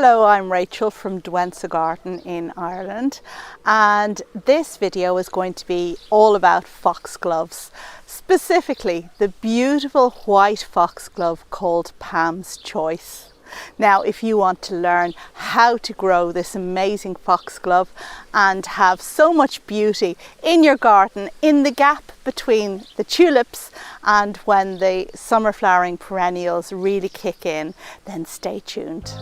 Hello, I'm Rachel from Douentza Garden in Ireland, and this video is going to be all about foxgloves, specifically the beautiful white foxglove called Pam's Choice. Now, if you want to learn how to grow this amazing foxglove and have so much beauty in your garden in the gap between the tulips and when the summer flowering perennials really kick in, then stay tuned.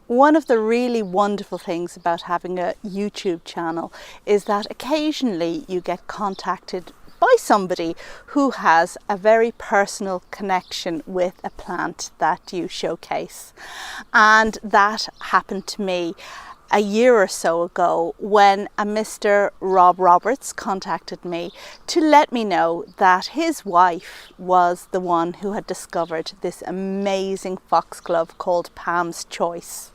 One of the really wonderful things about having a YouTube channel is that occasionally you get contacted by somebody who has a very personal connection with a plant that you showcase. And that happened to me a year or so ago when a Mr. Rob Roberts contacted me to let me know that his wife was the one who had discovered this amazing foxglove called Pam's Choice.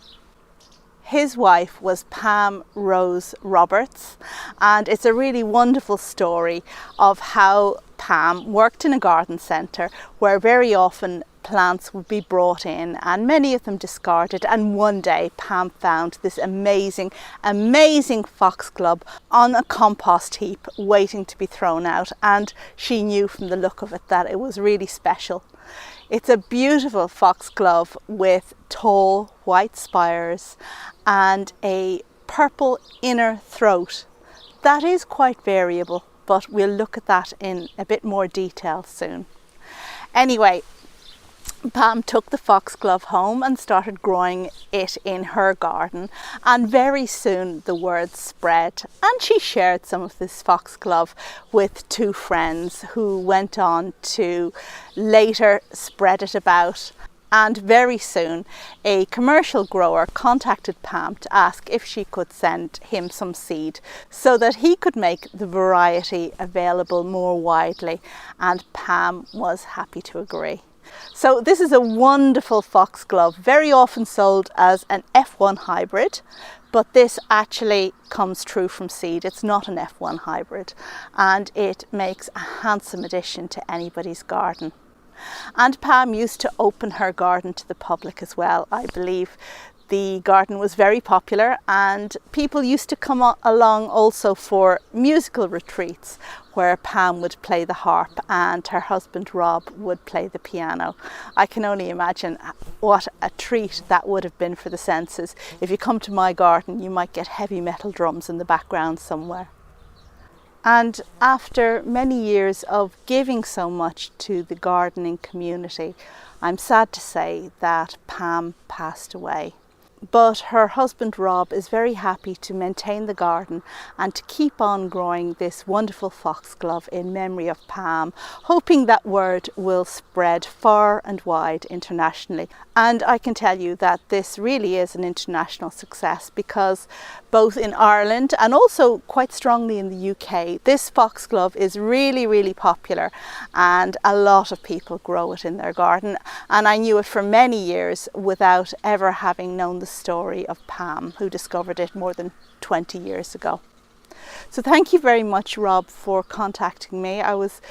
His wife was Pam Rose Robert, and it's a really wonderful story of how Pam worked in a garden centre where very often plants would be brought in and many of them discarded, and one day Pam found this amazing foxglove on a compost heap waiting to be thrown out, and she knew from the look of it that it was really special. It's a beautiful foxglove with tall white spires and a purple inner throat that is quite variable, but we'll look at that in a bit more detail soon. Anyway, Pam took the foxglove home and started growing it in her garden, and very soon the word spread, and she shared some of this foxglove with two friends who went on to later spread it about. And very soon a commercial grower contacted Pam to ask if she could send him some seed so that he could make the variety available more widely, and Pam was happy to agree. So this is a wonderful foxglove, very often sold as an F1 hybrid, but this actually comes true from seed. It's not an F1 hybrid, and it makes a handsome addition to anybody's garden. And Pam used to open her garden to the public as well. I believe the garden was very popular, and people used to come along also for musical retreats where Pam would play the harp and her husband Rob would play the piano. I can only imagine what a treat that would have been for the senses. If you come to my garden, you might get heavy metal drums in the background somewhere. And after many years of giving so much to the gardening community, I'm sad to say that Pam passed away. But her husband Rob is very happy to maintain the garden and to keep on growing this wonderful foxglove in memory of Pam, hoping that word will spread far and wide internationally. And I can tell you that this really is an international success, because both in Ireland and also quite strongly in the UK, this foxglove is really popular, and a lot of people grow it in their garden. And I knew it for many years without ever having known the story of Pam, who discovered it more than 20 years ago. So thank you very much, Rob, for contacting me. I was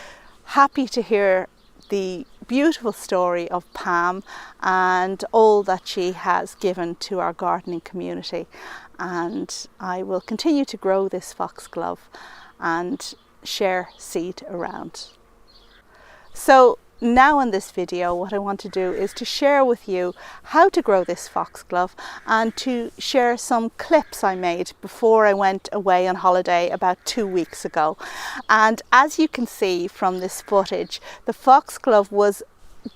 happy to hear the beautiful story of Pam and all that she has given to our gardening community, and I will continue to grow this foxglove and share seed around. So now in this video, what I want to do is to share with you how to grow this foxglove, and to share some clips I made before I went away on holiday about 2 weeks ago. And as you can see from this footage, the foxglove was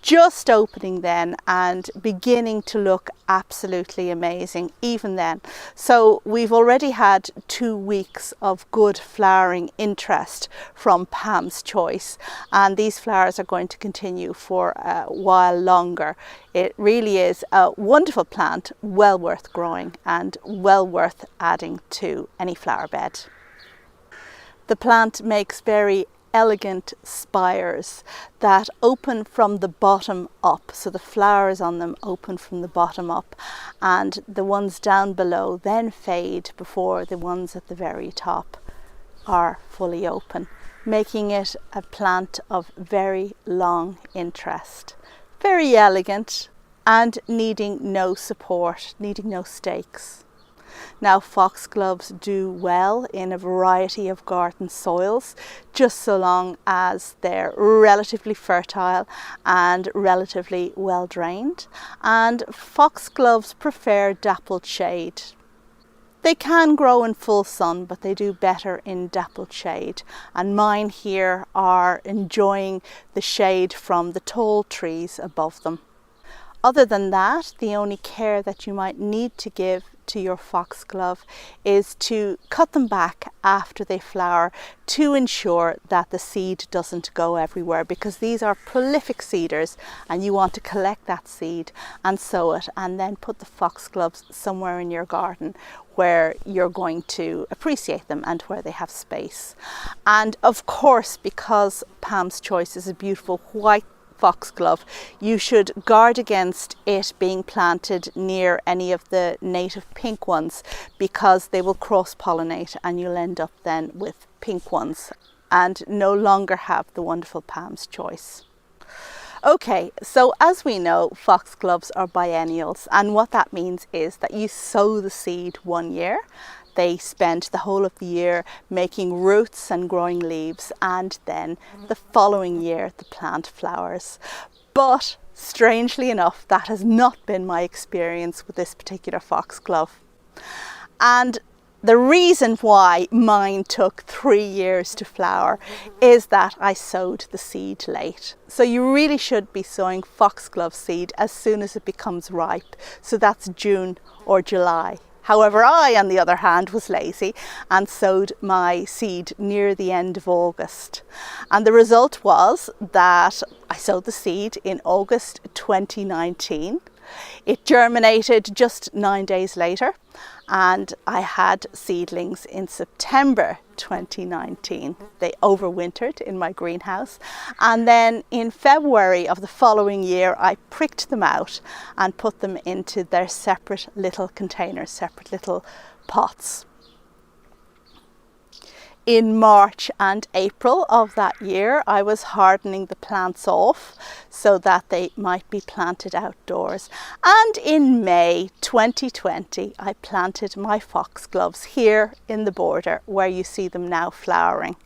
just opening then and beginning to look absolutely amazing even then. So we've already had 2 weeks of good flowering interest from Pam's Choice, and these flowers are going to continue for a while longer. It really is a wonderful plant, well worth growing and well worth adding to any flower bed. The plant makes very elegant spires that open from the bottom up. So the flowers on them open from the bottom up, and the ones down below then fade before the ones at the very top are fully open, making it a plant of very long interest. Very elegant and needing no support, needing no stakes. Now, foxgloves do well in a variety of garden soils, just so long as they're relatively fertile and relatively well drained. And foxgloves prefer dappled shade. They can grow in full sun, but they do better in dappled shade. And mine here are enjoying the shade from the tall trees above them. Other than that, the only care that you might need to give to your foxglove is to cut them back after they flower to ensure that the seed doesn't go everywhere, because these are prolific seeders and you want to collect that seed and sow it and then put the foxgloves somewhere in your garden where you're going to appreciate them and where they have space. And of course, because Pam's Choice is a beautiful white foxglove, you should guard against it being planted near any of the native pink ones, because they will cross-pollinate and you'll end up then with pink ones and no longer have the wonderful Pam's Choice. Okay, so as we know, foxgloves are biennials, and what that means is that you sow the seed one year. They spend the whole of the year making roots and growing leaves, and then the following year the plant flowers. But strangely enough, that has not been my experience with this particular foxglove. And the reason why mine took 3 years to flower is that I sowed the seed late. So you really should be sowing foxglove seed as soon as it becomes ripe. So that's June or July. However, I, on the other hand, was lazy and sowed my seed near the end of August. And the result was that I sowed the seed in August 2019. It germinated just 9 days later, and I had seedlings in September 2019. They overwintered in my greenhouse, and then in February of the following year I pricked them out and put them into their separate little containers, separate little pots. In March and April of that year, I was hardening the plants off so that they might be planted outdoors. And in May 2020, I planted my foxgloves here in the border where you see them now flowering.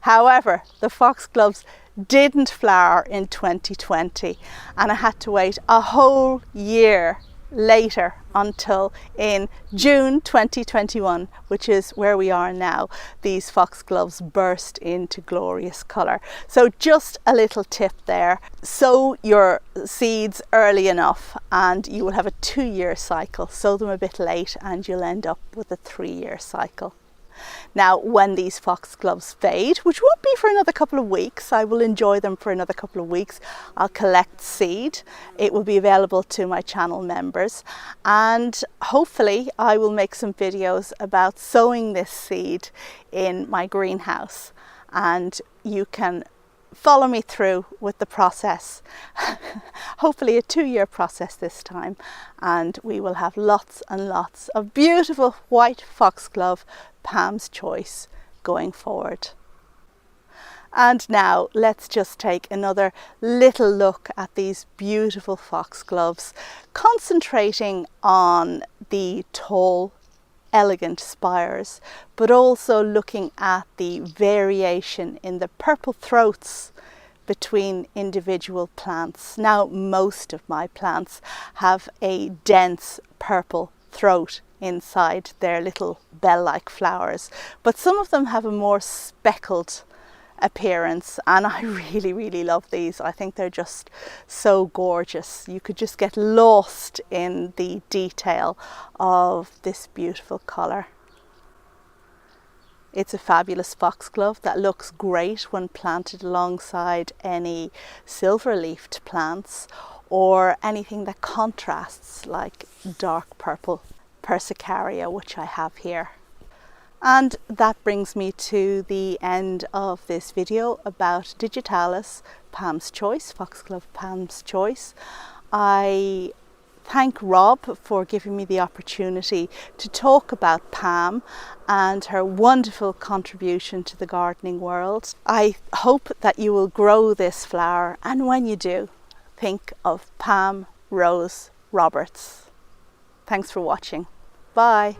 However, the foxgloves didn't flower in 2020, and I had to wait a whole year later until in June 2021, which is where we are now, these foxgloves burst into glorious colour. So just a little tip there: sow your seeds early enough and you will have a 2-year cycle. Sow them a bit late and you'll end up with a 3-year cycle. Now, when these foxgloves fade, which won't be for another couple of weeks, I will enjoy them for another couple of weeks, I'll collect seed. It will be available to my channel members, and hopefully I will make some videos about sowing this seed in my greenhouse, and you can follow me through with the process. Hopefully a 2-year process this time, and we will have lots and lots of beautiful white foxglove Pam's Choice going forward. And now let's just take another little look at these beautiful foxgloves, concentrating on the tall, elegant spires, but also looking at the variation in the purple throats between individual plants. Now, most of my plants have a dense purple throat inside their little bell-like flowers, but some of them have a more speckled appearance, and I really love these. I think they're just so gorgeous. You could just get lost in the detail of this beautiful colour. It's a fabulous foxglove that looks great when planted alongside any silver-leafed plants or anything that contrasts, like dark purple Persicaria, which I have here. And that brings me to the end of this video about Digitalis Pam's Choice, Foxglove Pam's Choice. I thank Rob for giving me the opportunity to talk about Pam and her wonderful contribution to the gardening world. I hope that you will grow this flower, and when you do, think of Pam Rose Roberts. Thanks for watching. Bye.